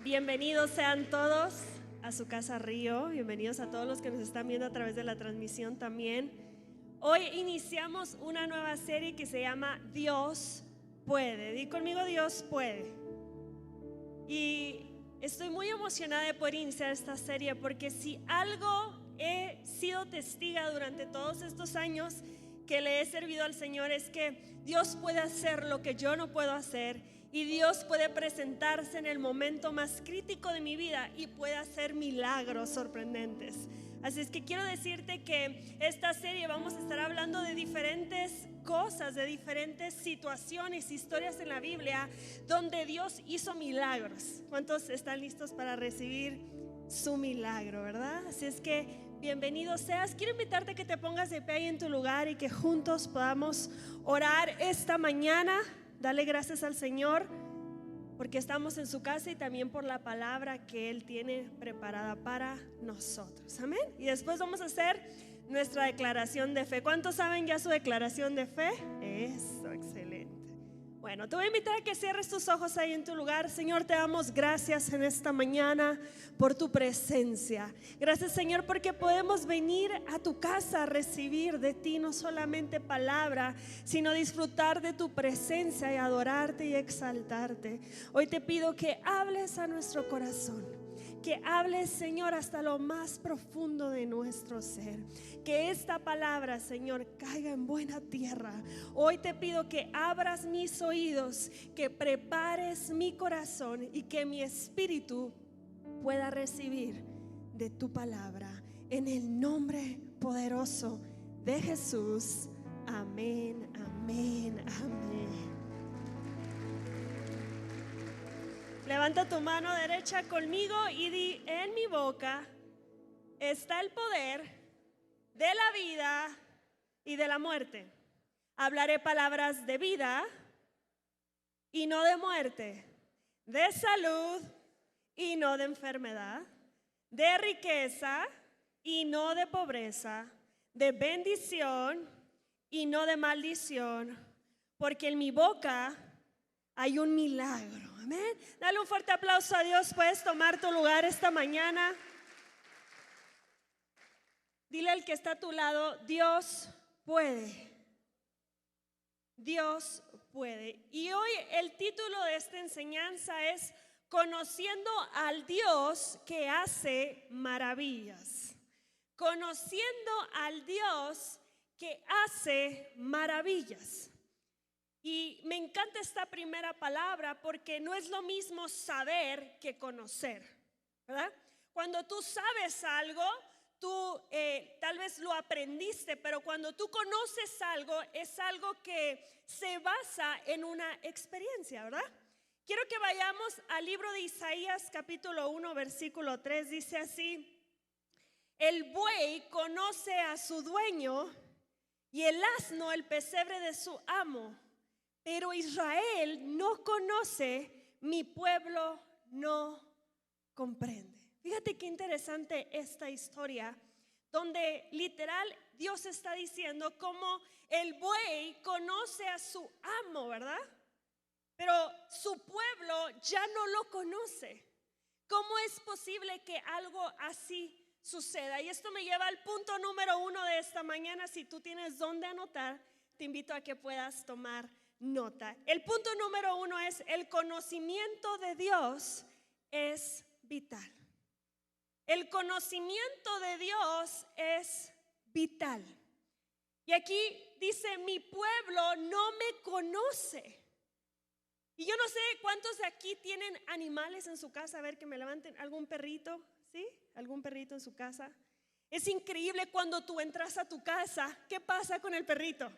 Bienvenidos sean todos a su casa Río. Bienvenidos a todos los que nos están viendo a través de la transmisión también. Hoy iniciamos una nueva serie que se llama Dios puede. Di conmigo, Dios puede. Y estoy muy emocionada de poder iniciar esta serie, porque si algo he sido testiga durante todos estos años que le he servido al Señor, es que Dios puede hacer lo que yo no puedo hacer. Y Dios puede presentarse en el momento más crítico de mi vida y puede hacer milagros sorprendentes. Así es que quiero decirte que esta serie vamos a estar hablando de diferentes cosas, de diferentes situaciones, historias en la Biblia donde Dios hizo milagros. ¿Cuántos están listos para recibir su milagro, verdad? Así es que bienvenido seas. Quiero invitarte a que te pongas de pie ahí en tu lugar y que juntos podamos orar esta mañana. Dale gracias al Señor porque estamos en su casa y también por la palabra que Él tiene preparada para nosotros. Amén. Y después vamos a hacer nuestra declaración de fe. ¿Cuántos saben ya su declaración de fe? Eso, excelente. Bueno, te voy a invitar a que cierres tus ojos ahí en tu lugar. Señor, te damos gracias en esta mañana por tu presencia. Gracias, Señor, porque podemos venir a tu casa a recibir de ti no solamente palabra, sino disfrutar de tu presencia y adorarte y exaltarte. Hoy te pido que hables a nuestro corazón, que hables, Señor, hasta lo más profundo de nuestro ser. Que esta palabra, Señor, caiga en buena tierra. Hoy te pido que abras mis oídos, que prepares mi corazón y que mi espíritu pueda recibir de tu palabra. En el nombre poderoso de Jesús. Amén, amén, amén. Levanta tu mano derecha conmigo y di: en mi boca está el poder de la vida y de la muerte. Hablaré palabras de vida y no de muerte, de salud y no de enfermedad, de riqueza y no de pobreza, de bendición y no de maldición, porque en mi boca hay un milagro. Amén. Dale un fuerte aplauso a Dios. Puedes tomar tu lugar esta mañana. Dile al que está a tu lado: Dios puede. Dios puede. Y hoy el título de esta enseñanza es Conociendo al Dios que hace maravillas. Conociendo al Dios que hace maravillas. Y me encanta esta primera palabra porque no es lo mismo saber que conocer, ¿verdad? Cuando tú sabes algo, tú tal vez lo aprendiste, pero cuando tú conoces algo, es algo que se basa en una experiencia, ¿verdad? Quiero que vayamos al libro de Isaías capítulo 1 versículo 3, dice así: el buey conoce a su dueño y el asno el pesebre de su amo, pero Israel no conoce, mi pueblo no comprende. Fíjate qué interesante esta historia, donde literal Dios está diciendo cómo el buey conoce a su amo, ¿verdad? Pero su pueblo ya no lo conoce. ¿Cómo es posible que algo así suceda? Y esto me lleva al punto número 1 de esta mañana. Si tú tienes dónde anotar, te invito a que puedas tomar nota. El punto número 1 es: el conocimiento de Dios es vital. El conocimiento de Dios es vital. Y aquí dice: mi pueblo no me conoce. Y yo no sé cuántos de aquí tienen animales en su casa. A ver, que me levanten. ¿Algún perrito? ¿Sí? ¿Algún perrito en su casa? Es increíble cuando tú entras a tu casa. ¿Qué pasa con el perrito?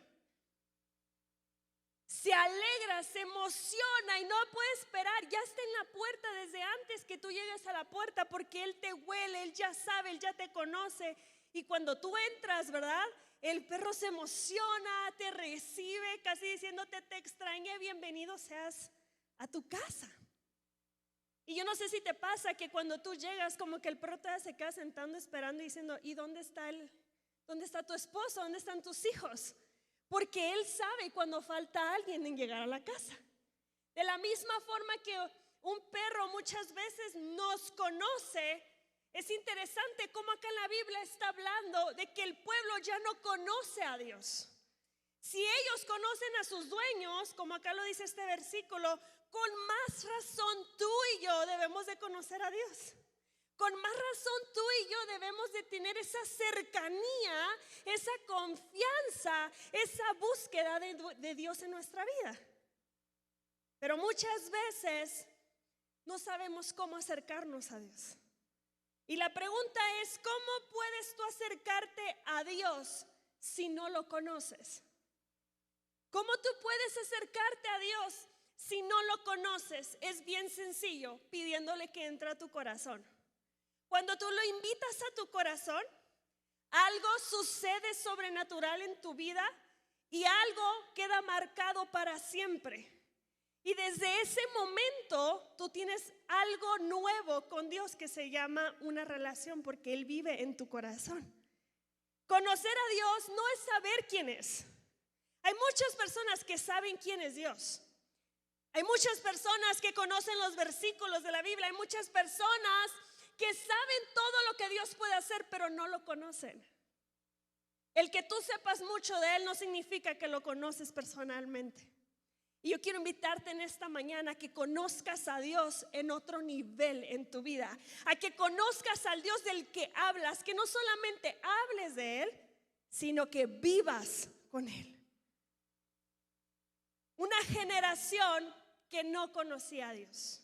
Se alegra, se emociona y no puede esperar. Ya está en la puerta desde antes que tú llegues a la puerta, porque él te huele, él ya sabe, él ya te conoce. Y cuando tú entras, ¿verdad? El perro se emociona, te recibe, casi diciéndote: te extrañé, bienvenido seas a tu casa. Y yo no sé si te pasa que cuando tú llegas, como que el perro todavía se queda sentando esperando y diciendo: ¿y dónde está tu esposo? ¿Dónde están tus hijos? Porque él sabe cuando falta alguien en llegar a la casa. De la misma forma que un perro muchas veces nos conoce. Es interesante cómo acá en la Biblia está hablando de que el pueblo ya no conoce a Dios. Si ellos conocen a sus dueños, como acá lo dice este versículo, con más razón tú y yo debemos de conocer a Dios. Con más razón tú y yo debemos de tener esa cercanía, esa confianza, esa búsqueda de Dios en nuestra vida. Pero muchas veces no sabemos cómo acercarnos a Dios. Y la pregunta es, ¿cómo puedes tú acercarte a Dios si no lo conoces? ¿Cómo tú puedes acercarte a Dios si no lo conoces? Es bien sencillo, pidiéndole que entre a tu corazón. Cuando tú lo invitas a tu corazón, algo sucede sobrenatural en tu vida y algo queda marcado para siempre. Y desde ese momento tú tienes algo nuevo con Dios que se llama una relación, porque Él vive en tu corazón. Conocer a Dios no es saber quién es. Hay muchas personas que saben quién es Dios. Hay muchas personas que conocen los versículos de la Biblia. Hay muchas personas que saben todo lo que Dios puede hacer, pero no lo conocen. El que tú sepas mucho de Él no significa que lo conoces personalmente. Y yo quiero invitarte en esta mañana a que conozcas a Dios en otro nivel en tu vida. A que conozcas al Dios del que hablas, que no solamente hables de Él, sino que vivas con Él. Una generación que no conocía a Dios.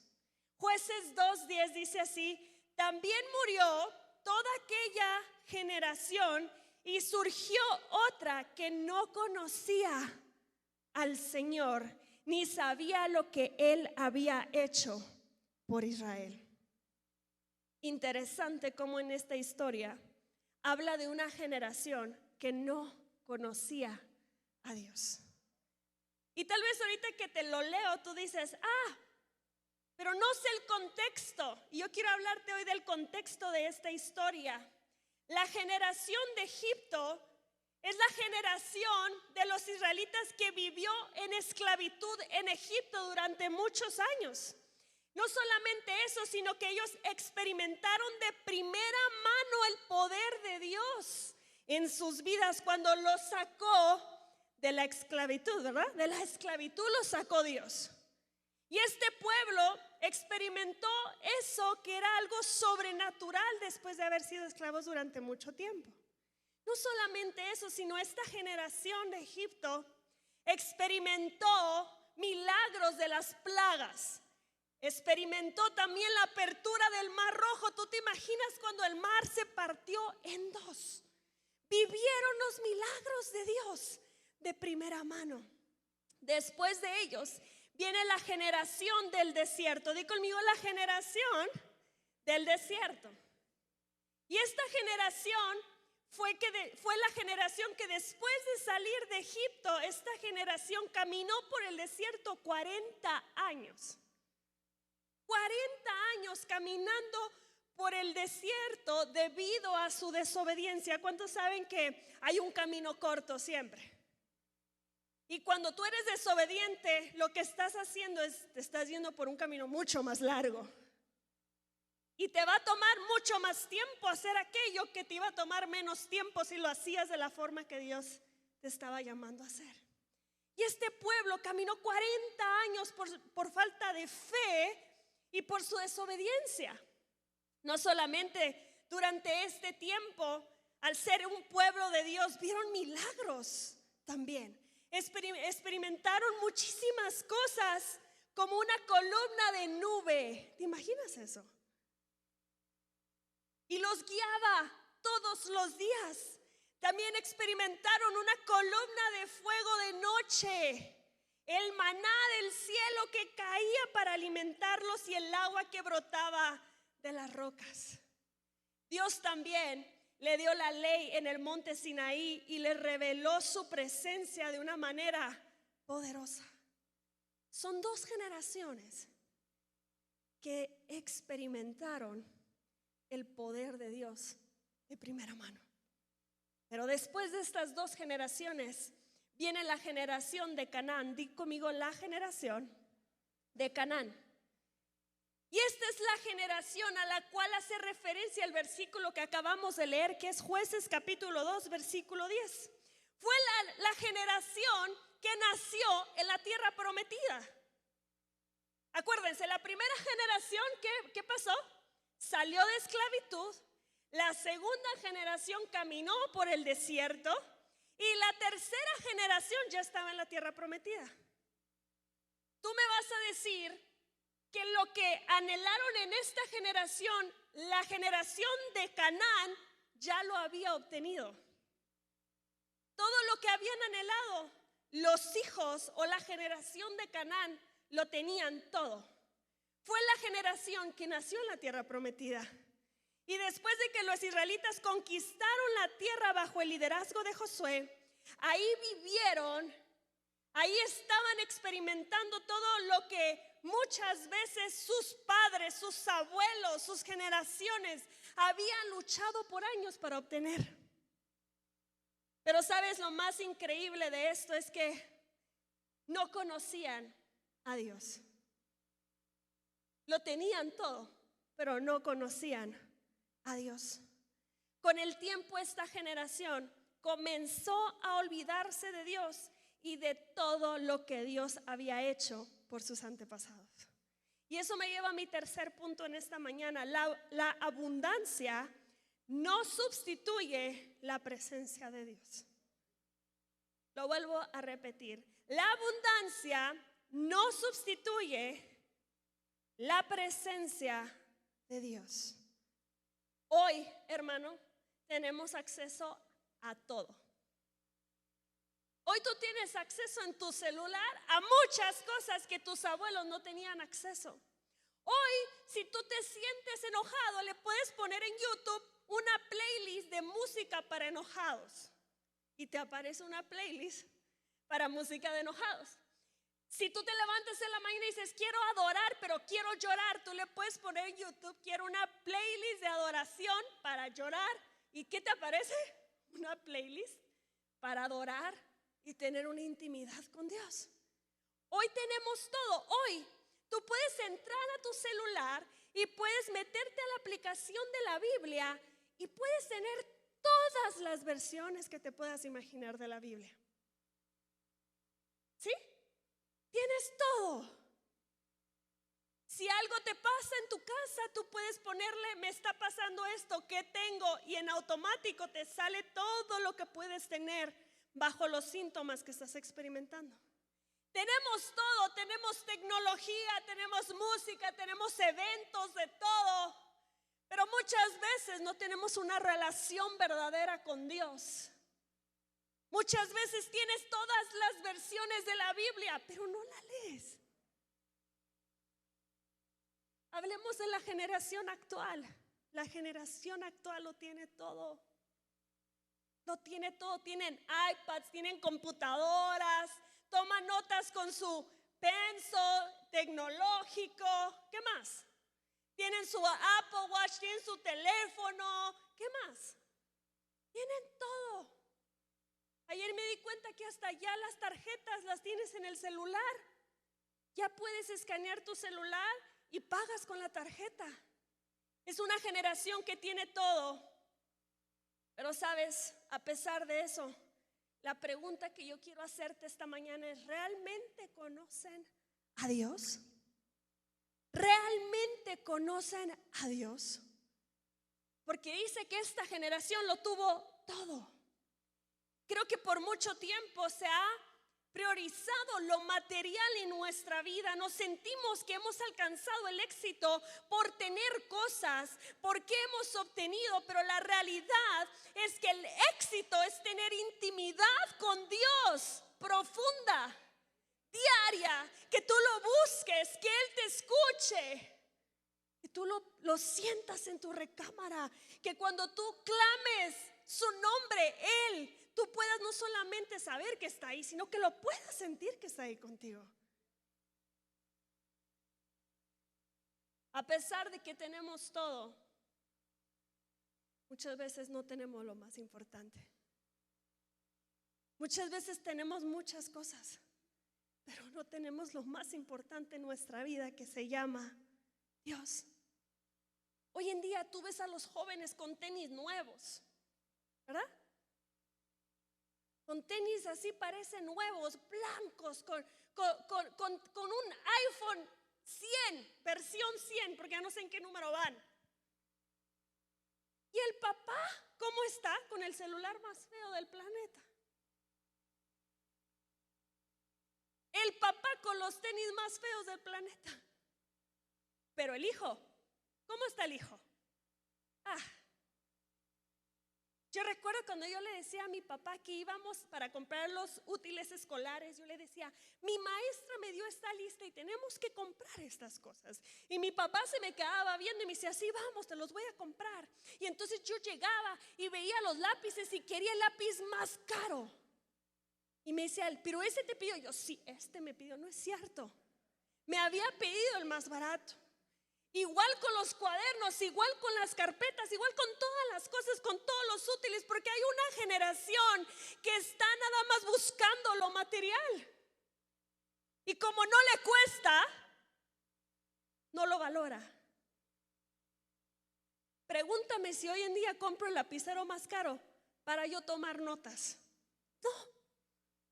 Jueces 2:10 dice así: también murió toda aquella generación y surgió otra que no conocía al Señor, ni sabía lo que Él había hecho por Israel. Interesante cómo en esta historia habla de una generación que no conocía a Dios. Y tal vez ahorita que te lo leo tú dices, pero no sé el contexto. Y yo quiero hablarte hoy del contexto de esta historia. La generación de Egipto es la generación de los israelitas que vivió en esclavitud en Egipto durante muchos años. No solamente eso, sino que ellos experimentaron de primera mano el poder de Dios en sus vidas cuando los sacó de la esclavitud, ¿verdad? De la esclavitud los sacó Dios. Y este pueblo experimentó eso, que era algo sobrenatural después de haber sido esclavos durante mucho tiempo. No solamente eso, sino esta generación de Egipto experimentó milagros de las plagas. Experimentó también la apertura del Mar Rojo. ¿Tú te imaginas cuando el mar se partió en dos? Vivieron los milagros de Dios de primera mano. Después de ellos viene la generación del desierto. Di conmigo, la generación del desierto. Y esta generación fue la generación que después de salir de Egipto, esta generación caminó por el desierto 40 años. 40 años caminando por el desierto debido a su desobediencia. ¿Cuántos saben que hay un camino corto siempre? Y cuando tú eres desobediente, lo que estás haciendo es, te estás yendo por un camino mucho más largo. Y te va a tomar mucho más tiempo hacer aquello que te iba a tomar menos tiempo si lo hacías de la forma que Dios te estaba llamando a hacer. Y este pueblo caminó 40 años por falta de fe y por su desobediencia. No solamente durante este tiempo, al ser un pueblo de Dios, vieron milagros también. Experimentaron muchísimas cosas, como una columna de nube. ¿Te imaginas eso? Y los guiaba todos los días. También experimentaron una columna de fuego de noche, el maná del cielo que caía para alimentarlos y el agua que brotaba de las rocas. Dios también le dio la ley en el monte Sinaí y le reveló su presencia de una manera poderosa. Son dos generaciones que experimentaron el poder de Dios de primera mano. Pero después de estas dos generaciones viene la generación de Canaán. Di conmigo, la generación de Canaán. Y esta es la generación a la cual hace referencia el versículo que acabamos de leer, que es Jueces capítulo 2, versículo 10. Fue la generación que nació en la tierra prometida. Acuérdense, la primera generación, ¿qué pasó? Salió de esclavitud. La segunda generación caminó por el desierto. Y la tercera generación ya estaba en la tierra prometida. Tú me vas a decir que lo que anhelaron en esta generación, la generación de Canaán, ya lo había obtenido. Todo lo que habían anhelado los hijos o la generación de Canaán lo tenían todo. Fue la generación que nació en la tierra prometida. Y después de que los israelitas conquistaron la tierra bajo el liderazgo de Josué, ahí vivieron, ahí estaban experimentando todo lo que muchas veces sus padres, sus abuelos, sus generaciones habían luchado por años para obtener. Pero sabes, lo más increíble de esto es que no conocían a Dios. Lo tenían todo, pero no conocían a Dios. Con el tiempo esta generación comenzó a olvidarse de Dios y de todo lo que Dios había hecho por sus antepasados. Y eso me lleva a mi tercer punto en esta mañana. La abundancia no sustituye la presencia de Dios. Lo vuelvo a repetir. La abundancia no sustituye la presencia de Dios. Hoy, hermano, tenemos acceso a todo. Hoy tú tienes acceso en tu celular a muchas cosas que tus abuelos no tenían acceso. Hoy, si tú te sientes enojado, le puedes poner en YouTube una playlist de música para enojados y te aparece una playlist para música de enojados. Si tú te levantas en la mañana y dices, quiero adorar, pero quiero llorar, tú le puedes poner en YouTube, quiero una playlist de adoración para llorar. ¿Y qué te aparece? Una playlist para adorar y tener una intimidad con Dios. Hoy tenemos todo. Hoy tú puedes entrar a tu celular y puedes meterte a la aplicación de la Biblia y puedes tener todas las versiones que te puedas imaginar de la Biblia. ¿Sí? Tienes todo. Si algo te pasa en tu casa, tú puedes ponerle, me está pasando esto, ¿qué tengo? Y en automático te sale todo lo que puedes tener bajo los síntomas que estás experimentando. Tenemos todo, tenemos tecnología, tenemos música, tenemos eventos de todo. Pero muchas veces no tenemos una relación verdadera con Dios. Muchas veces tienes todas las versiones de la Biblia, pero no la lees. Hablemos de la generación actual. La generación actual lo tiene todo. Lo tiene todo. Tienen iPads, tienen computadoras, toman notas con su pencil tecnológico. ¿Qué más? Tienen su Apple Watch, tienen su teléfono. ¿Qué más? Tienen todo. Ayer me di cuenta que hasta ya las tarjetas las tienes en el celular. Ya puedes escanear tu celular y pagas con la tarjeta. Es una generación que tiene todo. Pero sabes, a pesar de eso, la pregunta que yo quiero hacerte esta mañana es: ¿realmente conocen a Dios? ¿Realmente conocen a Dios? Porque dice que esta generación lo tuvo todo. Creo que por mucho tiempo se ha priorizado lo material en nuestra vida. Nos sentimos que hemos alcanzado el éxito por tener cosas, porque hemos obtenido, pero la realidad es que el éxito es tener intimidad con Dios profunda, diaria, que tú lo busques, que Él te escuche, que tú lo sientas en tu recámara, que cuando tú clames su nombre, Él, tú puedas no solamente saber que está ahí, sino que lo puedas sentir que está ahí contigo. A pesar de que tenemos todo, muchas veces no tenemos lo más importante. Muchas veces tenemos muchas cosas, pero no tenemos lo más importante en nuestra vida, que se llama Dios. Hoy en día tú ves a los jóvenes con tenis nuevos, ¿verdad? Con tenis así parecen nuevos, blancos, con un iPhone 100, versión 100, porque ya no sé en qué número van. ¿Y el papá cómo está? Con el celular más feo del planeta. El papá con los tenis más feos del planeta. Pero el hijo, ¿cómo está el hijo? Yo recuerdo cuando yo le decía a mi papá que íbamos para comprar los útiles escolares, yo le decía, mi maestra me dio esta lista y tenemos que comprar estas cosas. Y mi papá se me quedaba viendo y me decía, sí, vamos, te los voy a comprar. Y entonces yo llegaba y veía los lápices y quería el lápiz más caro. Y me decía él, pero ese te pidió. Yo, sí, este me pidió. No es cierto, me había pedido el más barato. Igual con los cuadernos, igual con las carpetas, igual con todas las cosas, con todos los útiles, porque hay una generación que está nada más buscando lo material. Y como no le cuesta, no lo valora. Pregúntame si hoy en día compro el lapicero más caro para yo tomar notas. No,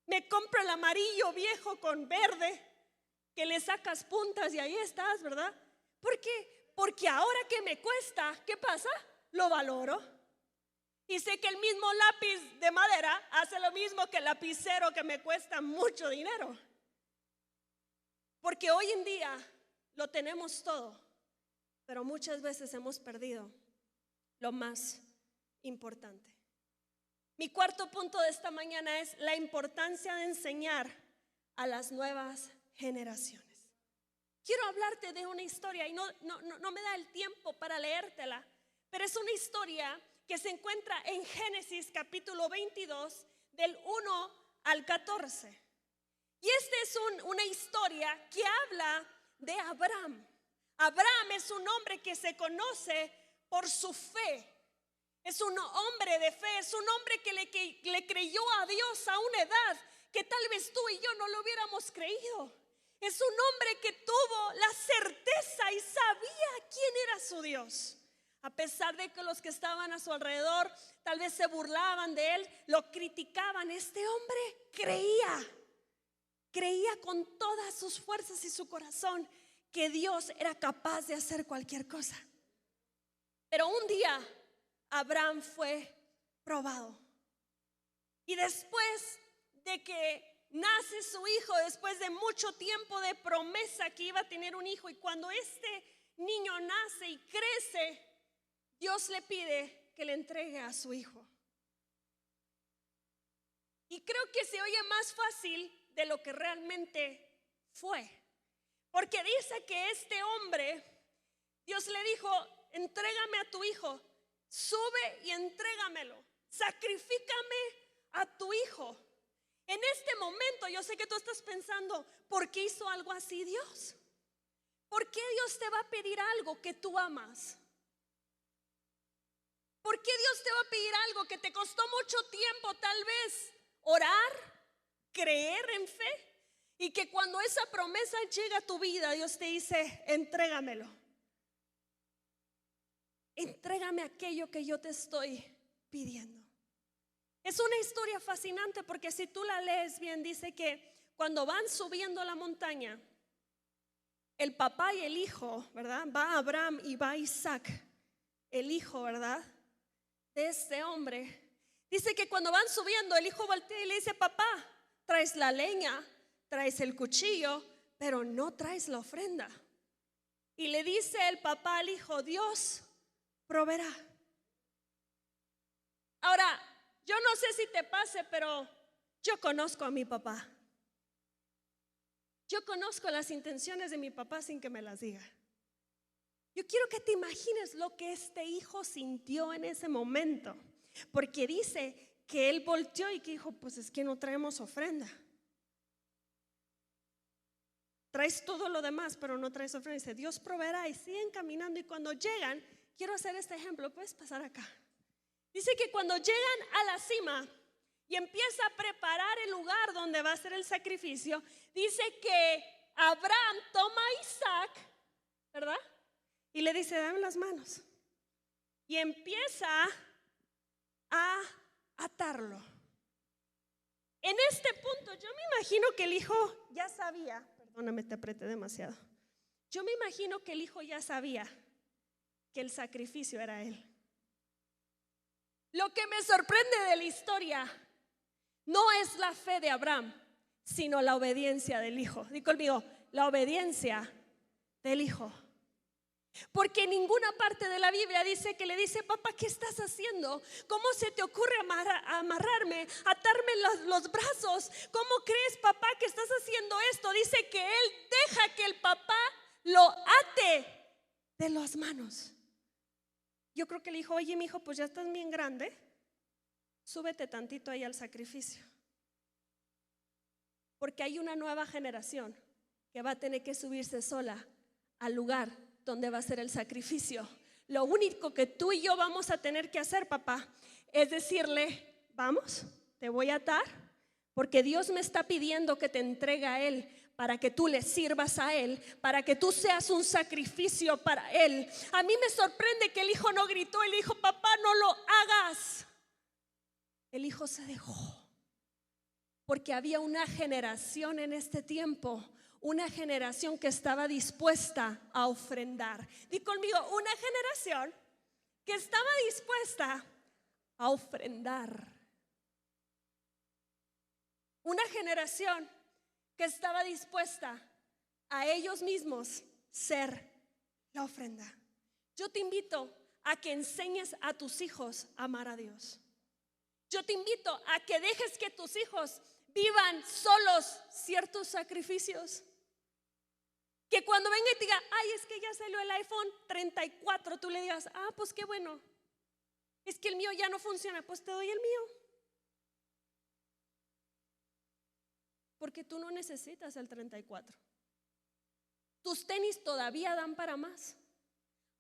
me compro el amarillo viejo con verde, que le sacas puntas y ahí estás, ¿verdad? ¿Por qué? Porque ahora que me cuesta, ¿qué pasa? Lo valoro. Y sé que el mismo lápiz de madera hace lo mismo que el lapicero que me cuesta mucho dinero. Porque hoy en día lo tenemos todo, pero muchas veces hemos perdido lo más importante. Mi cuarto punto de esta mañana es la importancia de enseñar a las nuevas generaciones. Quiero hablarte de una historia y no me da el tiempo para leértela, pero es una historia que se encuentra en Génesis capítulo 22 del 1 al 14. Y esta es una historia que habla de Abraham. Abraham es un hombre que se conoce por su fe. Es un hombre de fe, es un hombre que le creyó a Dios a una edad que tal vez tú y yo no lo hubiéramos creído. Es un hombre que tuvo la certeza y sabía quién era su Dios. A pesar de que los que estaban a su alrededor tal vez se burlaban de él, lo criticaban, este hombre creía con todas sus fuerzas y su corazón que Dios era capaz de hacer cualquier cosa. Pero un día Abraham fue probado. Y después de que nace su hijo, después de mucho tiempo de promesa que iba a tener un hijo, y cuando este niño nace y crece, Dios le pide que le entregue a su hijo. Y creo que se oye más fácil de lo que realmente fue, porque dice que este hombre, Dios le dijo, entrégame a tu hijo, sube y entrégamelo, sacrifícame a tu hijo. En este momento yo sé que tú estás pensando, ¿por qué hizo algo así Dios? ¿Por qué Dios te va a pedir algo que tú amas? ¿Por qué Dios te va a pedir algo que te costó mucho tiempo tal vez orar, creer en fe? Y que cuando esa promesa llega a tu vida, Dios te dice, entrégamelo. Entrégame aquello que yo te estoy pidiendo. Es una historia fascinante porque si tú la lees bien, dice que cuando van subiendo la montaña, el papá y el hijo, ¿verdad? Va Abraham y va Isaac, el hijo, ¿verdad? De este hombre. Dice que cuando van subiendo, el hijo voltea y le dice, papá, traes la leña, traes el cuchillo, pero no traes la ofrenda. Y le dice el papá al hijo, Dios proveerá. Ahora, yo no sé si te pase, pero yo conozco a mi papá. Yo conozco las intenciones de mi papá sin que me las diga. Yo quiero que te imagines lo que este hijo sintió en ese momento, porque dice que él volteó y que dijo, pues es que no traemos ofrenda. Traes todo lo demás, pero no traes ofrenda. Dice, Dios proveerá, y siguen caminando, y cuando llegan, quiero hacer este ejemplo, puedes pasar acá. Dice que cuando llegan a la cima y empieza a preparar el lugar donde va a ser el sacrificio, dice que Abraham toma a Isaac, ¿verdad? y le dice, dame las manos. Y empieza a atarlo. En este punto yo me imagino que el hijo ya sabía, perdóname, te apreté demasiado. Yo me imagino que el hijo ya sabía que el sacrificio era él. Lo que me sorprende de la historia no es la fe de Abraham, sino la obediencia del hijo. Di conmigo, la obediencia del hijo. Porque en ninguna parte de la Biblia dice que le dice, papá, ¿qué estás haciendo? ¿Cómo se te ocurre amarrarme, atarme los brazos? ¿Cómo crees, papá, que estás haciendo esto? Dice que él deja que el papá lo ate de las manos. Yo creo que le dijo, oye, mi hijo, pues ya estás bien grande, súbete tantito ahí al sacrificio. Porque hay una nueva generación que va a tener que subirse sola al lugar donde va a ser el sacrificio. Lo único que tú y yo vamos a tener que hacer, papá, es decirle, vamos, te voy a atar, porque Dios me está pidiendo que te entregue a Él, para que tú le sirvas a Él, para que tú seas un sacrificio para Él. A mí me sorprende que el hijo no gritó, él dijo, papá, no lo hagas. El hijo se dejó, porque había una generación en este tiempo, una generación que estaba dispuesta a ofrendar. Di conmigo, una generación que estaba dispuesta a ofrendar. Una generación que estaba dispuesta a ellos mismos ser la ofrenda. Yo te invito a que enseñes a tus hijos a amar a Dios. Yo te invito a que dejes que tus hijos vivan solos ciertos sacrificios. Que cuando venga y te diga, ay, es que ya salió el iPhone 34, tú le digas, ah, pues qué bueno. Es que el mío ya no funciona, pues te doy el mío. Porque tú no necesitas el 34. Tus tenis todavía dan para más.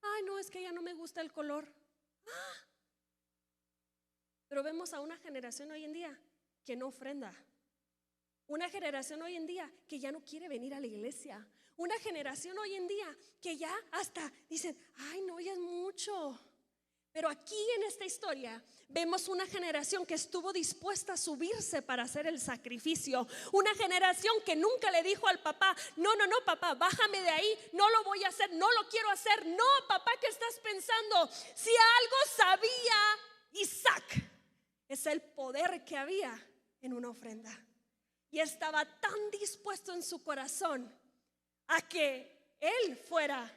Ay, no, es que ya no me gusta el color. Pero vemos a una generación hoy en día que no ofrenda. Una generación hoy en día que ya no quiere venir a la iglesia. Una generación hoy en día que ya hasta dicen, ay, no, ya es mucho. Pero aquí en esta historia vemos una generación que estuvo dispuesta a subirse para hacer el sacrificio. Una generación que nunca le dijo al papá, no, papá, bájame de ahí, no lo voy a hacer, no lo quiero hacer. No, papá, ¿qué estás pensando? Si algo sabía Isaac, es el poder que había en una ofrenda. Y estaba tan dispuesto en su corazón a que él fuera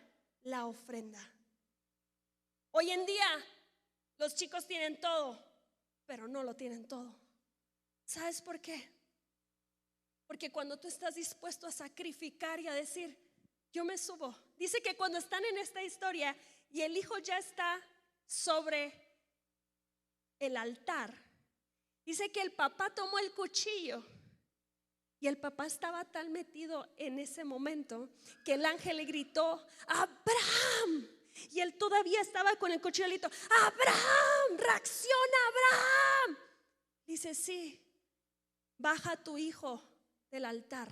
la ofrenda. Hoy en día los chicos tienen todo, pero no lo tienen todo. ¿Sabes por qué? Porque cuando tú estás dispuesto a sacrificar y a decir, yo me subo. Dice que cuando están en esta historia y el hijo ya está sobre el altar, dice que el papá tomó el cuchillo. Y el papá estaba tan metido en ese momento que el ángel le gritó, Abraham. Y él todavía estaba con el cuchillito. Abraham, reacciona, Abraham. Dice, sí, baja a tu hijo del altar.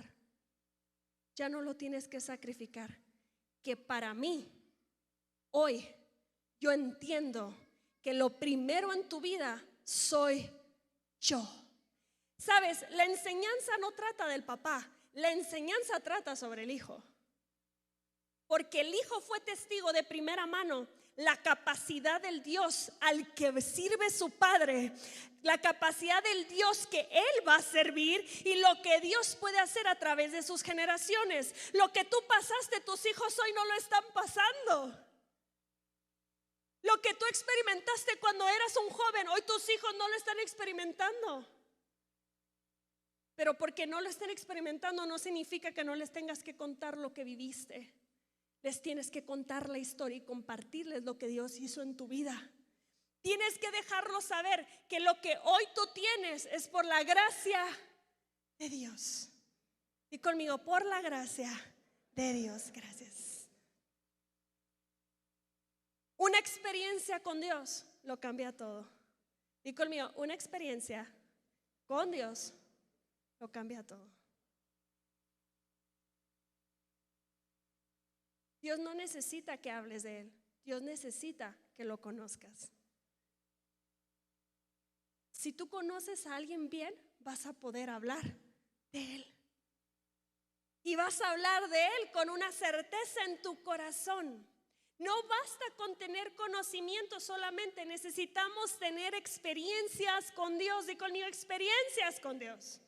Ya no lo tienes que sacrificar. Que para mí, hoy, yo entiendo que lo primero en tu vida soy yo. Sabes, la enseñanza no trata del papá, la enseñanza trata sobre el hijo. Porque el hijo fue testigo de primera mano la capacidad del Dios al que sirve su padre, la capacidad del Dios que él va a servir y lo que Dios puede hacer a través de sus generaciones. Lo que tú pasaste, tus hijos hoy no lo están pasando. Lo que tú experimentaste cuando eras un joven, hoy tus hijos no lo están experimentando. Pero porque no lo estén experimentando no significa que no les tengas que contar lo que viviste. Les tienes que contar la historia y compartirles lo que Dios hizo en tu vida. Tienes que dejarlos saber que lo que hoy tú tienes es por la gracia de Dios. Y conmigo, por la gracia de Dios. Gracias. Una experiencia con Dios lo cambia todo. Y conmigo, una experiencia con Dios lo cambia todo. Dios no necesita que hables de Él. Dios necesita que lo conozcas. Si tú conoces a alguien bien, vas a poder hablar de Él. Y vas a hablar de Él con una certeza en tu corazón. No basta con tener conocimiento solamente, necesitamos tener experiencias con Dios. Y conmigo, experiencias con Dios.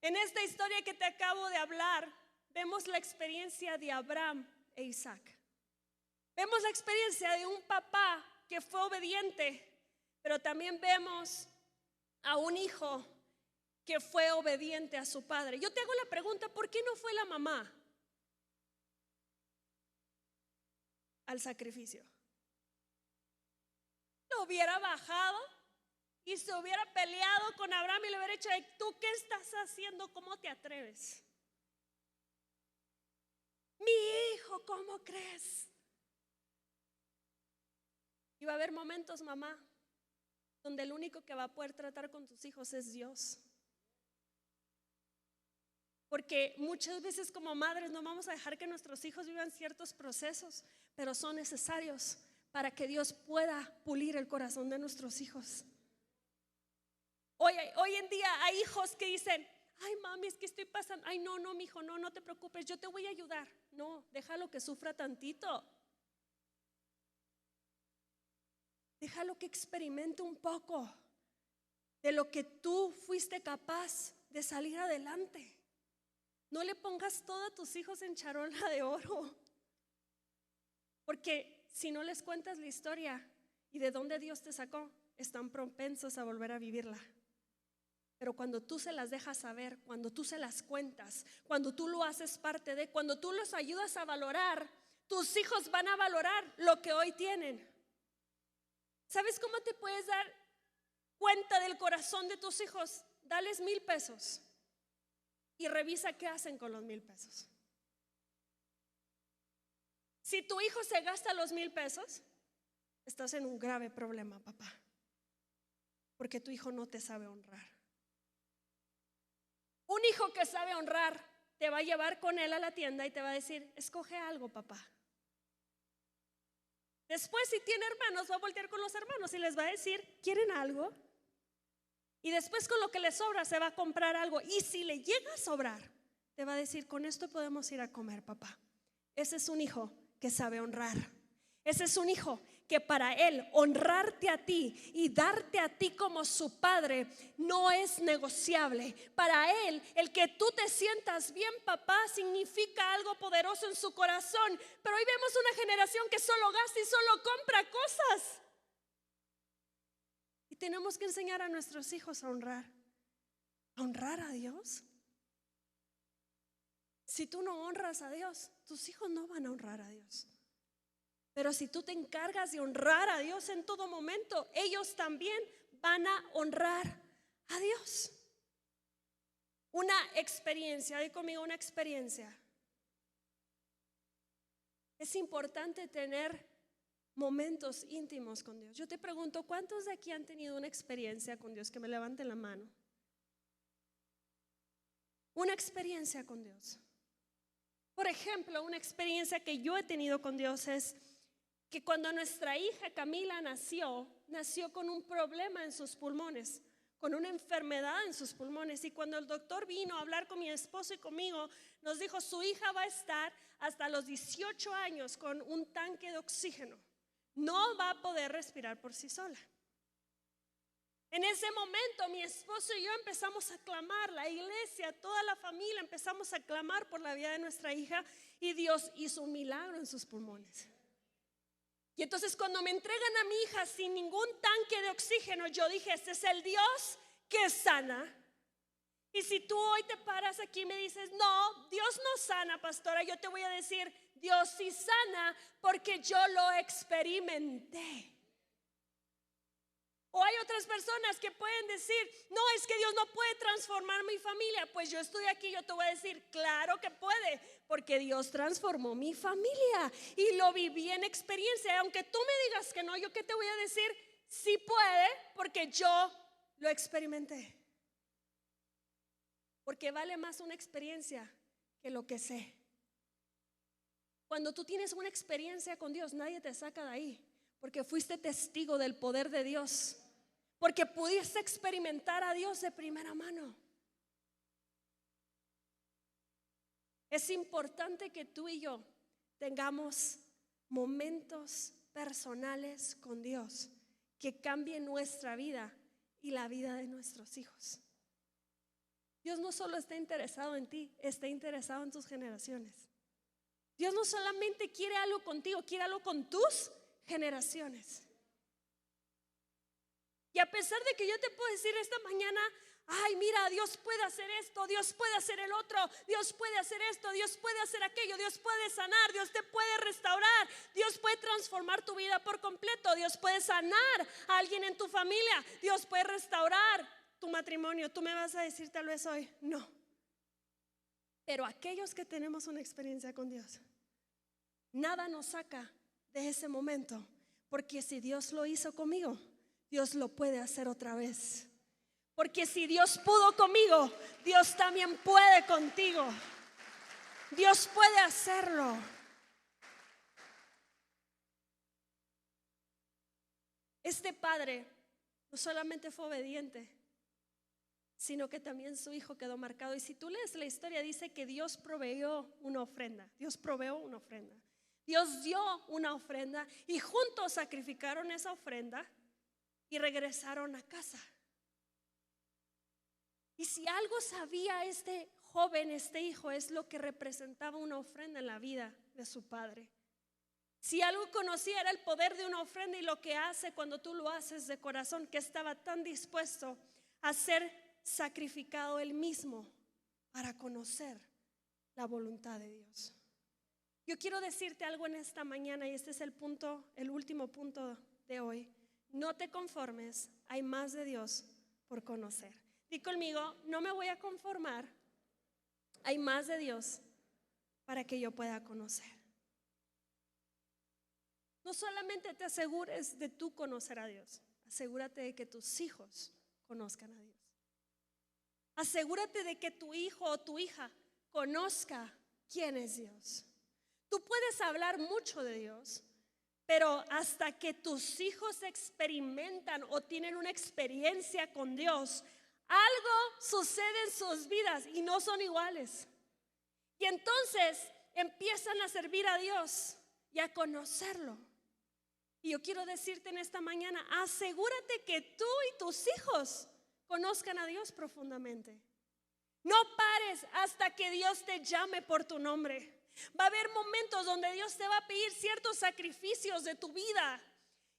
En esta historia que te acabo de hablar, vemos la experiencia de Abraham e Isaac. Vemos la experiencia de un papá que fue obediente, pero también vemos a un hijo que fue obediente a su padre. Yo te hago la pregunta, ¿por qué no fue la mamá al sacrificio? Lo hubiera bajado y se hubiera peleado con Abraham y le hubiera dicho: ¿tú qué estás haciendo? ¿Cómo te atreves? Mi hijo, ¿cómo crees? Y va a haber momentos, mamá, donde el único que va a poder tratar con tus hijos es Dios. Porque muchas veces como madres no vamos a dejar que nuestros hijos vivan ciertos procesos, pero son necesarios para que Dios pueda pulir el corazón de nuestros hijos. Hoy en día hay hijos que dicen: ay, mami, es que estoy pasando. Ay, no, mi hijo, no te preocupes, yo te voy a ayudar. No, déjalo que sufra tantito. Déjalo que experimente un poco de lo que tú fuiste capaz de salir adelante. No le pongas todo a tus hijos en charola de oro, porque si no les cuentas la historia y de dónde Dios te sacó, están propensos a volver a vivirla. Pero cuando tú se las dejas saber, cuando tú se las cuentas, cuando tú lo haces parte de, cuando tú los ayudas a valorar, tus hijos van a valorar lo que hoy tienen. ¿Sabes cómo te puedes dar cuenta del corazón de tus hijos? Dales 1,000 pesos y revisa qué hacen con los 1,000 pesos. Si tu hijo se gasta los 1,000 pesos, estás en un grave problema, papá, porque tu hijo no te sabe honrar. Un hijo que sabe honrar te va a llevar con él a la tienda y te va a decir: escoge algo, papá. Después, si tiene hermanos, va a voltear con los hermanos y les va a decir: ¿quieren algo? Y después, con lo que le sobra, se va a comprar algo. Y si le llega a sobrar, te va a decir: con esto podemos ir a comer, papá. Ese es un hijo que sabe honrar. Ese es un hijo que para él honrarte a ti y darte a ti como su padre no es negociable. Para él, el que tú te sientas bien, papá, significa algo poderoso en su corazón. Pero hoy vemos una generación que solo gasta y solo compra cosas. Y tenemos que enseñar a nuestros hijos a honrar a Dios. Si tú no honras a Dios, tus hijos no van a honrar a Dios. Pero si tú te encargas de honrar a Dios en todo momento, ellos también van a honrar a Dios. Una experiencia, di conmigo, una experiencia. Es importante tener momentos íntimos con Dios. Yo te pregunto, ¿cuántos de aquí han tenido una experiencia con Dios? Que me levanten la mano. Una experiencia con Dios. Por ejemplo, una experiencia que yo he tenido con Dios es que cuando nuestra hija Camila nació con un problema en sus pulmones, con una enfermedad en sus pulmones. Y cuando el doctor vino a hablar con mi esposo y conmigo, nos dijo: su hija va a estar hasta los 18 años con un tanque de oxígeno. No va a poder respirar por sí sola. En ese momento mi esposo y yo empezamos a clamar, la iglesia, toda la familia empezamos a clamar por la vida de nuestra hija, y Dios hizo un milagro en sus pulmones. Y entonces, cuando me entregan a mi hija sin ningún tanque de oxígeno, yo dije: este es el Dios que sana. Y si tú hoy te paras aquí y me dices: no, Dios no sana, pastora, yo te voy a decir: Dios sí sana, porque yo lo experimenté. O hay otras personas que pueden decir: no, es que Dios no puede transformar mi familia. Pues yo estoy aquí, yo te voy a decir: claro que puede, porque Dios transformó mi familia y lo viví en experiencia. Aunque tú me digas que no, ¿yo qué te voy a decir? Sí puede, porque yo lo experimenté. Porque vale más una experiencia que lo que sé. Cuando tú tienes una experiencia con Dios, nadie te saca de ahí, porque fuiste testigo del poder de Dios, porque pudiste experimentar a Dios de primera mano. Es importante que tú y yo tengamos momentos personales con Dios que cambien nuestra vida y la vida de nuestros hijos. Dios no solo está interesado en ti, está interesado en tus generaciones. Dios no solamente quiere algo contigo, quiere algo con tus generaciones. Y a pesar de que yo te puedo decir esta mañana, ay, mira, Dios puede hacer esto, Dios puede hacer el otro, Dios puede hacer esto, Dios puede hacer aquello, Dios puede sanar, Dios te puede restaurar, Dios puede transformar tu vida por completo, Dios puede sanar a alguien en tu familia, Dios puede restaurar tu matrimonio. Tú me vas a decir tal vez hoy, no. Pero aquellos que tenemos una experiencia con Dios, nada nos saca de ese momento, porque si Dios lo hizo conmigo, Dios lo puede hacer otra vez. Porque si Dios pudo conmigo, Dios también puede contigo. Dios puede hacerlo. Este padre no solamente fue obediente, sino que también su hijo quedó marcado. Y si tú lees la historia, dice que Dios proveyó una ofrenda. Dios proveó una ofrenda. Dios dio una ofrenda y juntos sacrificaron esa ofrenda y regresaron a casa. Y si algo sabía este joven, este hijo, es lo que representaba una ofrenda en la vida de su padre. Si algo conocía era el poder de una ofrenda y lo que hace cuando tú lo haces de corazón, que estaba tan dispuesto a ser sacrificado él mismo para conocer la voluntad de Dios. Yo quiero decirte algo en esta mañana, y este es el punto, el último punto de hoy. No te conformes, hay más de Dios por conocer. Di conmigo, no me voy a conformar, hay más de Dios para que yo pueda conocer. No solamente te asegures de tú conocer a Dios, asegúrate de que tus hijos conozcan a Dios. Asegúrate de que tu hijo o tu hija conozca quién es Dios. Tú puedes hablar mucho de Dios, pero hasta que tus hijos experimentan o tienen una experiencia con Dios, algo sucede en sus vidas y no son iguales. Y entonces empiezan a servir a Dios y a conocerlo. Y yo quiero decirte en esta mañana, asegúrate que tú y tus hijos conozcan a Dios profundamente. No pares hasta que Dios te llame por tu nombre. Va a haber momentos donde Dios te va a pedir ciertos sacrificios de tu vida.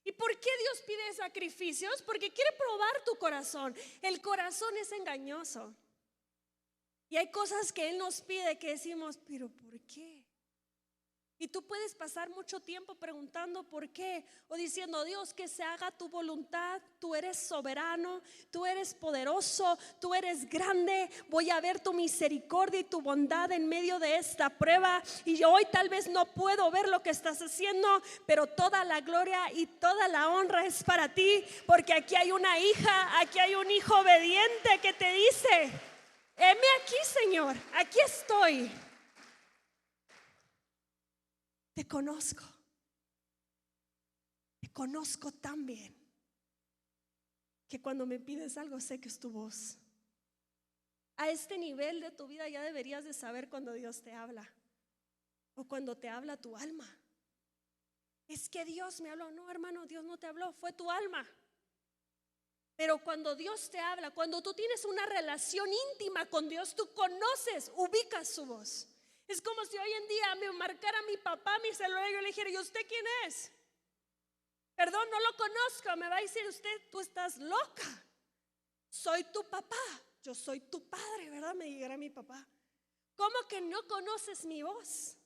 ¿Y por qué Dios pide sacrificios? Porque quiere probar tu corazón. El corazón es engañoso. Y hay cosas que Él nos pide que decimos, pero ¿por qué? Y tú puedes pasar mucho tiempo preguntando por qué, o diciendo, Dios, que se haga tu voluntad. Tú eres soberano, tú eres poderoso, tú eres grande. Voy a ver tu misericordia y tu bondad en medio de esta prueba. Y hoy tal vez no puedo ver lo que estás haciendo, pero toda la gloria y toda la honra es para ti, porque aquí hay una hija, aquí hay un hijo obediente que te dice, heme aquí, Señor, aquí estoy. Te conozco tan bien que cuando me pides algo sé que es tu voz. A este nivel de tu vida ya deberías de saber cuando Dios te habla o cuando te habla tu alma. Es que Dios me habló. No, hermano, Dios no te habló, fue tu alma. Pero cuando Dios te habla, cuando tú tienes una relación íntima con Dios, tú conoces, ubicas su voz. Es como si hoy en día me marcara mi papá mi celular y yo le dijera, ¿y usted quién es? Perdón, no lo conozco. Me va a decir usted, tú estás loca. Soy tu papá, yo soy tu padre, ¿verdad? Me dijera mi papá. ¿Cómo que no conoces mi voz?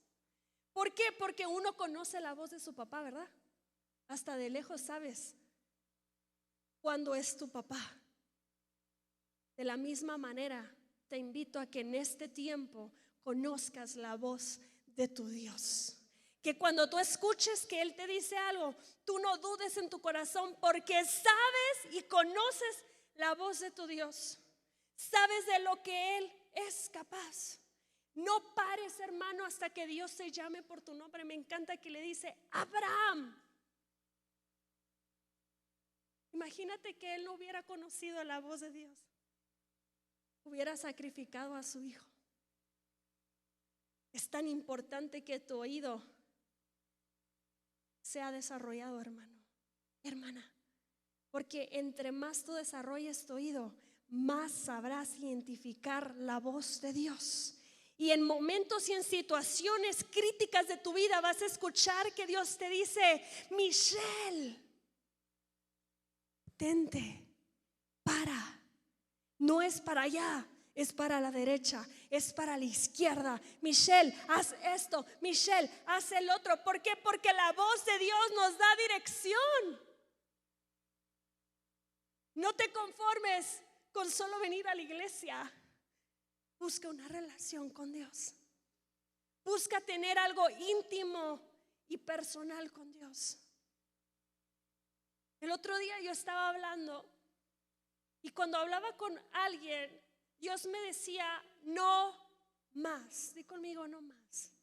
¿Por qué? Porque uno conoce la voz de su papá, ¿verdad? Hasta de lejos sabes cuándo es tu papá. De la misma manera, te invito a que en este tiempo conozcas la voz de tu Dios. Que cuando tú escuches que Él te dice algo, tú no dudes en tu corazón, porque sabes y conoces la voz de tu Dios. Sabes de lo que Él es capaz. No pares, hermano, hasta que Dios te llame por tu nombre. Me encanta que le dice Abraham. Imagínate que él no hubiera conocido la voz de Dios, hubiera sacrificado a su hijo. Es tan importante que tu oído sea desarrollado, hermano, hermana, porque entre más tú desarrolles tu oído, más sabrás identificar la voz de Dios. Y en momentos y en situaciones críticas de tu vida vas a escuchar que Dios te dice: Michelle, tente, para. No es para allá, es para la derecha, es para la izquierda. Michelle, haz esto. Michelle, haz el otro. ¿Por qué? Porque la voz de Dios nos da dirección. No te conformes con solo venir a la iglesia. Busca una relación con Dios. Busca tener algo íntimo y personal con Dios. El otro día yo estaba hablando, y cuando hablaba con alguien, Dios me decía: no más. Di conmigo: no más.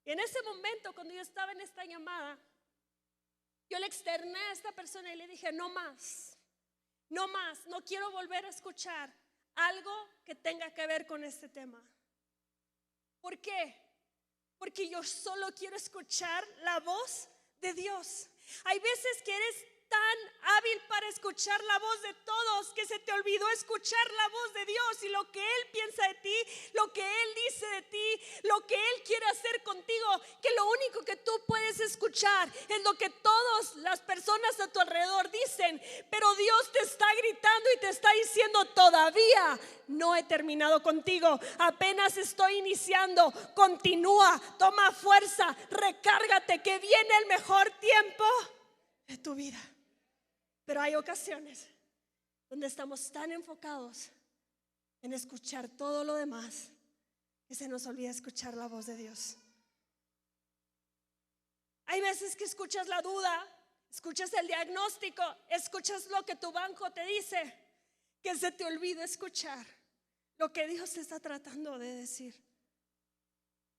Y en ese momento, cuando yo estaba en esta llamada, yo le externé a esta persona y le dije: no más, no más. No quiero volver a escuchar algo que tenga que ver con este tema. ¿Por qué? Porque yo solo quiero escuchar la voz de Dios. Hay veces que eres tan hábil para escuchar la voz de todos que se te olvidó escuchar la voz de Dios y lo que Él piensa de ti, lo que Él dice de ti, lo que Él quiere hacer contigo, que lo único que tú puedes escuchar es lo que todas las personas a tu alrededor dicen. Pero Dios te está gritando y te está diciendo: todavía no he terminado contigo, apenas estoy iniciando. Continúa, toma fuerza, recárgate, que viene el mejor tiempo de tu vida. Pero hay ocasiones donde estamos tan enfocados en escuchar todo lo demás que se nos olvida escuchar la voz de Dios. Hay veces que escuchas la duda, escuchas el diagnóstico, escuchas lo que tu banco te dice, que se te olvida escuchar lo que Dios te está tratando de decir.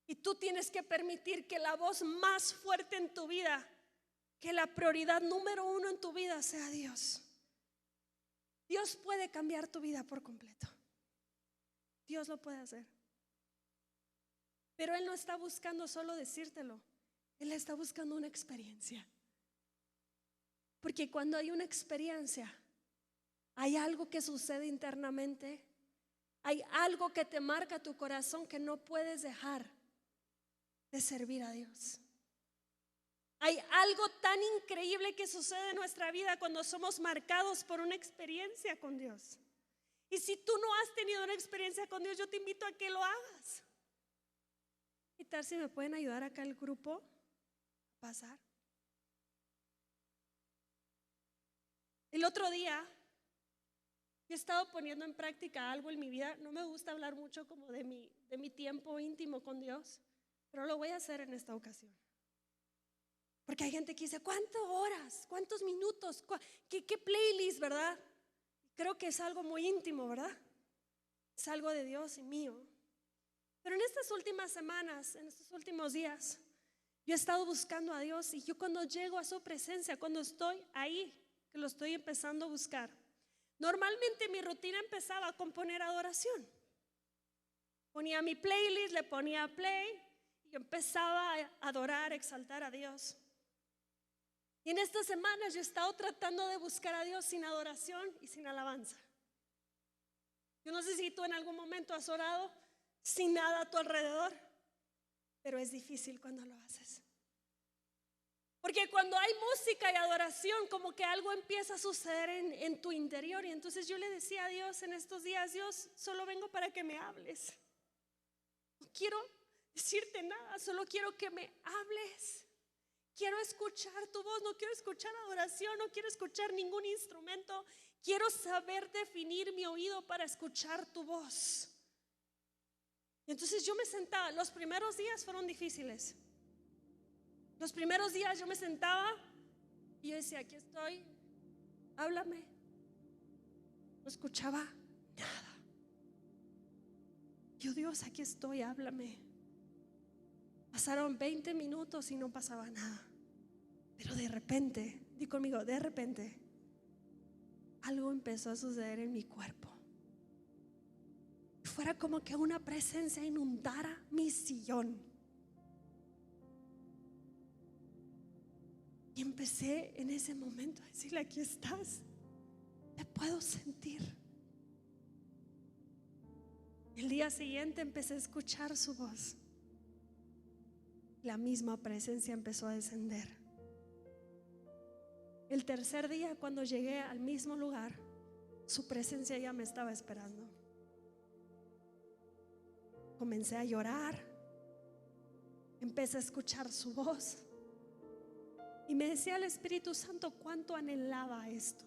Y tú tienes que permitir que la voz más fuerte en tu vida, que la prioridad número uno en tu vida, sea Dios. Dios puede cambiar tu vida por completo. Dios lo puede hacer. Pero Él no está buscando solo decírtelo. Él está buscando una experiencia. Porque cuando hay una experiencia, hay algo que sucede internamente. Hay algo que te marca tu corazón que no puedes dejar de servir a Dios. Hay algo tan increíble que sucede en nuestra vida cuando somos marcados por una experiencia con Dios. Y si tú no has tenido una experiencia con Dios, yo te invito a que lo hagas. ¿Qué tal si me pueden ayudar acá el grupo a pasar? El otro día yo he estado poniendo en práctica algo en mi vida. No me gusta hablar mucho como de mi tiempo íntimo con Dios, pero lo voy a hacer en esta ocasión. Porque hay gente que dice: ¿cuántas horas? ¿Cuántos minutos? ¿Qué playlist, verdad? Creo que es algo muy íntimo, ¿verdad? Es algo de Dios y mío. Pero en estas últimas semanas, en estos últimos días, yo he estado buscando a Dios. Y yo, cuando llego a su presencia, cuando estoy ahí, que lo estoy empezando a buscar, normalmente mi rutina empezaba con poner adoración. Ponía mi playlist, le ponía play y empezaba a adorar, a exaltar a Dios. Y en estas semanas yo he estado tratando de buscar a Dios sin adoración y sin alabanza. Yo no sé si tú en algún momento has orado sin nada a tu alrededor, pero es difícil cuando lo haces. Porque cuando hay música y adoración, como que algo empieza a suceder en tu interior. Y entonces yo le decía a Dios en estos días: Dios, solo vengo para que me hables. No quiero decirte nada, solo quiero que me hables. Quiero escuchar tu voz, no quiero escuchar adoración, no quiero escuchar ningún instrumento. Quiero saber definir mi oído para escuchar tu voz. Y entonces yo me sentaba. Los primeros días fueron difíciles. Los primeros días yo me sentaba y yo decía: aquí estoy, háblame. No escuchaba nada. Yo, Dios, aquí estoy, háblame. Pasaron 20 minutos y no pasaba nada. Pero de repente, di conmigo, de repente, algo empezó a suceder en mi cuerpo. Fuera como que una presencia inundara mi sillón. Y empecé en ese momento a decirle: aquí estás, te puedo sentir. El día siguiente empecé a escuchar su voz. La misma presencia empezó a descender. El tercer día, cuando llegué al mismo lugar, su presencia ya me estaba esperando. Comencé a llorar, empecé a escuchar su voz y me decía el Espíritu Santo cuánto anhelaba esto.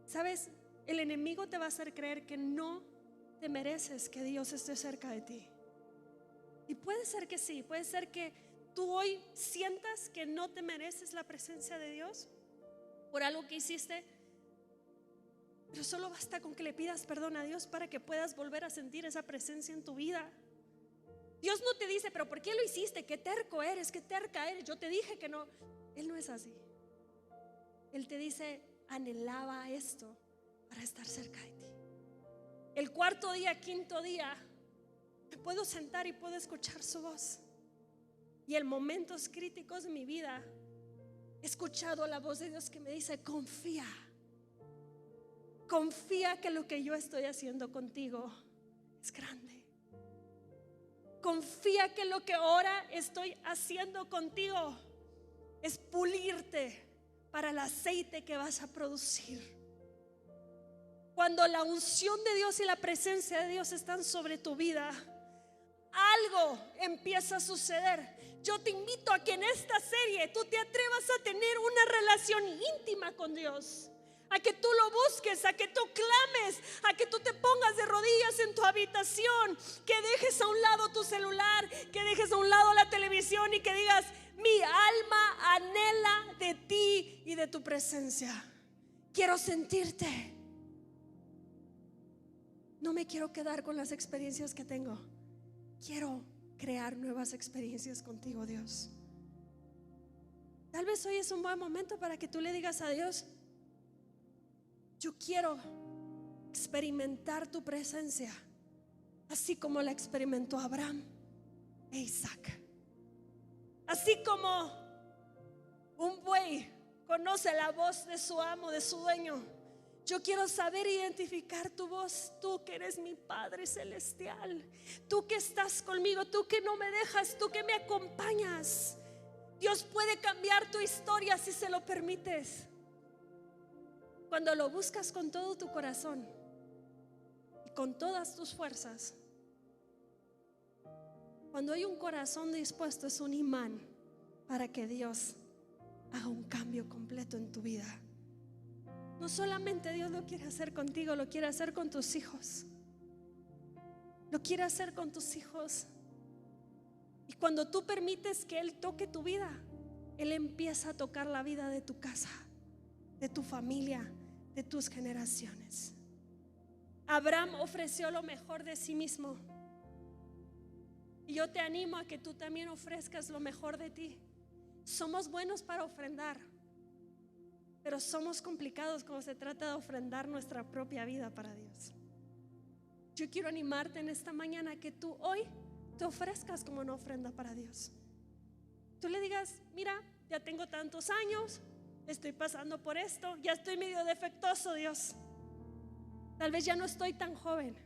¿Sabes? El enemigo te va a hacer creer que no te mereces que Dios esté cerca de ti. Y puede ser que sí, puede ser que tú hoy sientas que no te mereces la presencia de Dios por algo que hiciste. Pero solo basta con que le pidas perdón a Dios para que puedas volver a sentir esa presencia en tu vida. Dios no te dice: pero ¿por qué lo hiciste? Qué terco eres, qué terca eres. Yo te dije que no. Él no es así. Él te dice: anhelaba esto para estar cerca de ti. El cuarto día, quinto día, me puedo sentar y puedo escuchar su voz. Y en momentos críticos de mi vida he escuchado la voz de Dios que me dice: confía. Confía que lo que yo estoy haciendo contigo es grande. Confía que lo que ahora estoy haciendo contigo es pulirte para el aceite que vas a producir. Cuando la unción de Dios y la presencia de Dios están sobre tu vida, algo empieza a suceder. Yo te invito a que en esta serie tú te atrevas a tener una relación íntima con Dios, a que tú lo busques, a que tú clames, a que tú te pongas de rodillas en tu habitación, que dejes a un lado tu celular, que dejes a un lado la televisión y que digas: mi alma anhela de ti y de tu presencia. Quiero sentirte. No me quiero quedar con las experiencias que tengo. Quiero crear nuevas experiencias contigo, Dios. Tal vez hoy es un buen momento para que tú le digas a Dios: yo quiero experimentar tu presencia, así como la experimentó Abraham e Isaac. Así como un buey conoce la voz de su amo, de su dueño, yo quiero saber identificar tu voz. Tú que eres mi Padre celestial, tú que estás conmigo, tú que no me dejas, tú que me acompañas. Dios puede cambiar tu historia si se lo permites. Cuando lo buscas con todo tu corazón y con todas tus fuerzas. Cuando hay un corazón dispuesto, es un imán para que Dios haga un cambio completo en tu vida. No solamente Dios lo quiere hacer contigo, lo quiere hacer con tus hijos. Lo quiere hacer con tus hijos. Y cuando tú permites que Él toque tu vida, Él empieza a tocar la vida de tu casa, de tu familia, de tus generaciones. Abraham ofreció lo mejor de sí mismo. Y yo te animo a que tú también ofrezcas lo mejor de ti. Somos buenos para ofrendar, pero somos complicados cuando se trata de ofrendar nuestra propia vida para Dios. Yo quiero animarte en esta mañana que tú hoy te ofrezcas como una ofrenda para Dios. Tú le digas: mira, ya tengo tantos años, estoy pasando por esto, ya estoy medio defectuoso, Dios. Tal vez ya no estoy tan joven,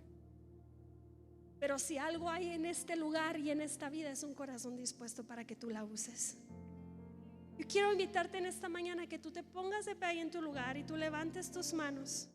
pero si algo hay en este lugar y en esta vida, es un corazón dispuesto para que tú la uses. Yo quiero invitarte en esta mañana que tú te pongas de pie en tu lugar y tú levantes tus manos.